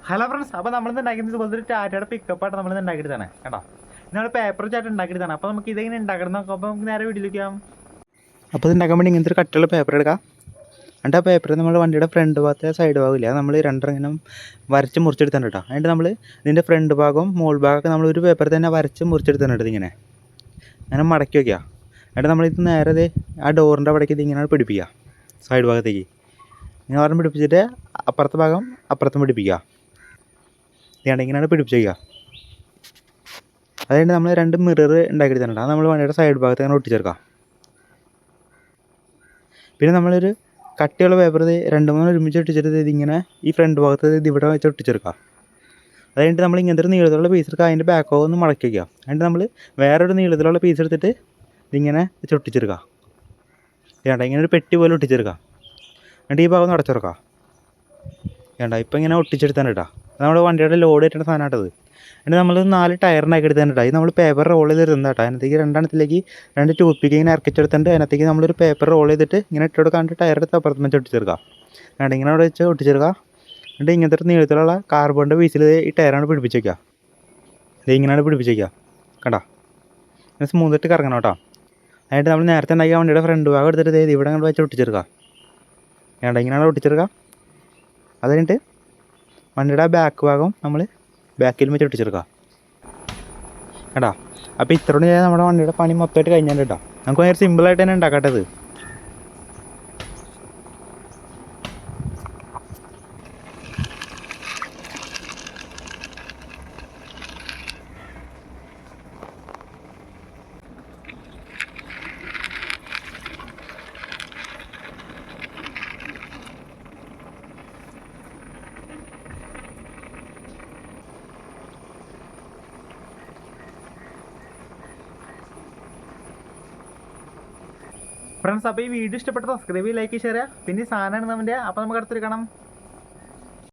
Hello friends, അപ്പോൾ നമ്മളിന്ന് ഉണ്ടാക്കുന്നത് ഇതുപോലത്തെ ഒരു ടാറ്റയുടെ പിക്കപ്പായിട്ട് നമ്മളിന്ന് ഉണ്ടാക്കിയിട്ടാണ് കേട്ടോ. നമ്മൾ പേപ്പർ ചാറ്റ് ഉണ്ടാക്കിയിട്ടാണ്. അപ്പോൾ നമുക്ക് ഇതെങ്ങനെ ഉണ്ടാക്കണം നോക്കാം. അപ്പോൾ നമുക്ക് നേരെ വീട്ടിലേക്കാം. അപ്പോൾ ഇത് ഉണ്ടാക്കാൻ വേണ്ടി ഇങ്ങനത്തെ ഒരു കട്ടുള്ള പേപ്പർ എടുക്കാം. എന്നിട്ട് ആ പേപ്പർ നമ്മൾ വണ്ടിയുടെ ഫ്രണ്ട് ഭാഗത്തെ സൈഡ് ഭാഗമില്ല, നമ്മൾ രണ്ടെണ്ണം വരച്ച് മുറിച്ചെടുത്തിട്ടുണ്ട് കേട്ടോ. എന്നിട്ട് നമ്മൾ ഇതിൻ്റെ ഫ്രണ്ട് ഭാഗവും മോൾ ഭാഗമൊക്കെ നമ്മൾ ഒരു പേപ്പർ തന്നെ വരച്ച് മുറിച്ചെടുത്തിട്ടുണ്ട്. ഇങ്ങനെ അങ്ങനെ മടക്കി വയ്ക്കുക. എന്നിട്ട് നമ്മളിത് നേരെ ആ ഡോറിൻ്റെ അവിടേക്ക് ഇതിങ്ങനെ പിടിപ്പിക്കുക. സൈഡ് ഭാഗത്തേക്ക് ഇങ്ങനെ പറഞ്ഞ് പിടിപ്പിച്ചിട്ട് അപ്പുറത്തെ ഭാഗം അപ്പുറത്തും പിടിപ്പിക്കുക. ഇങ്ങനെയാണ് പിടിപ്പിച്ച്. അതുകൊണ്ട് നമ്മൾ രണ്ട് മിറർ ഉണ്ടാക്കി തന്നിട്ടുണ്ട്. അത് നമ്മൾ വണ്ടിയുടെ സൈഡ് ഭാഗത്ത് അങ്ങനെ ഒട്ടിച്ചേർക്കാം. പിന്നെ നമ്മളൊരു കട്ടിയുള്ള പേപ്പർ രണ്ട് മൂന്ന് ഒരുമിച്ച് ഒട്ടിച്ചെടുത്ത് ഇതിങ്ങനെ ഈ ഫ്രണ്ട് ഭാഗത്ത് ഇവിടെ വെച്ച് ഒട്ടിച്ചെടുക്കാം. അത് കഴിഞ്ഞിട്ട് നമ്മൾ ഇങ്ങനത്തെ ഒരു നീളത്തിലുള്ള പീസ് എടുക്കുക. അതിൻ്റെ ബാക്ക് ഭാഗം ഒന്ന് മടക്കി വയ്ക്കുക. എന്നിട്ട് നമ്മൾ വേറൊരു നീളത്തിലുള്ള പീസ് എടുത്തിട്ട് ഇതിങ്ങനെ വെച്ച് ഒട്ടിച്ചെടുക്കുക. വേണ്ട ഇങ്ങനെ ഒരു പെട്ടി പോലെ ഒട്ടിച്ചെടുക്കാം. എന്നിട്ട് ഈ ഭാഗം ഒന്ന് അടച്ചെടുക്കാം. വേണ്ട ഇപ്പം ഇങ്ങനെ ഒട്ടിച്ചെടുത്താണ് കേട്ടോ. നമ്മുടെ വണ്ടിയുടെ ലോഡ് കയറ്റുന്ന സാധനമായിട്ടത്. എന്നിട്ട് നമ്മൾ 4 ടയറിനാക്കി എടുത്താൽ കേട്ടോ. ഇത് നമ്മൾ പേപ്പർ റോൾ ചെയ്ത് ഇടുന്നത് കേട്ടോ. അതിനകത്തേക്ക് രണ്ടെണ്ണത്തിലേക്ക് 2 ടൂത്ത് പിക്ക് ഇങ്ങനെ ഇറക്കിച്ചെടുത്തിട്ട് അതിനകത്തേക്ക് നമ്മളൊരു പേപ്പർ റോൾ ചെയ്തിട്ട് ഇങ്ങനെ ഇട്ട് കൊടുക്കാണ്ട് ടയർ എടുത്ത് അപ്പുറത്ത് വെച്ച് ഒട്ടിച്ചെടുക്കുക. എന്നിട്ട് ഇങ്ങനെ അവിടെ വെച്ച് ഒട്ടിച്ചെടുക്കുക. എന്നിട്ട് ഇങ്ങനത്തെ ഒരു നീളത്തിലുള്ള കാർബണിൻ്റെ പീസിൽ ഈ ടയറാണ് പിടിപ്പിച്ച് വയ്ക്കുക. ഇത് ഇങ്ങനെയാണ് പിടിപ്പിച്ച് വയ്ക്കുക കേട്ടോ. ഇങ്ങനെ സ്മൂത്തായിട്ട് കറങ്ങണം കേട്ടോ. എന്നിട്ട് നമ്മൾ നേരത്തെ ഉണ്ടാക്കിയ വണ്ടിയുടെ ഫ്രണ്ട് ഭാഗം എടുത്തിട്ട് ഇവിടെ അങ്ങോട്ട് വെച്ച് ഒട്ടിച്ചെടുക്കുക. വേണ്ട ഇങ്ങനെയാണ് ഒട്ടിച്ചെടുക്കുക. അത് കഴിഞ്ഞിട്ട് വണ്ടിയുടെ ബാക്ക് ഭാഗം നമ്മൾ ബാക്കിൽ വെച്ച് ഒട്ടിച്ചെടുക്കുക കേട്ടോ. അപ്പോൾ ഇത്രയോട് ചെയ്യാൻ നമ്മുടെ വണ്ടിയുടെ പണി മൊത്തമായിട്ട് കഴിഞ്ഞാൽ കേട്ടോ. നമുക്ക് ഭയങ്കര സിമ്പിളായിട്ട് തന്നെ ഉണ്ടാക്കട്ടത്. ഫ്രണ്ട്സ്, അപ്പോൾ ഈ വീഡിയോ ഇഷ്ടപ്പെട്ട സബ്സ്ക്രൈബ്, ലൈക്ക്, ഷെയർ ചെയ്യുക. പിന്നെ സാധനമാണ് നമ്മുടെ. അപ്പോൾ നമുക്ക് അടുത്തൊരു കാണാം.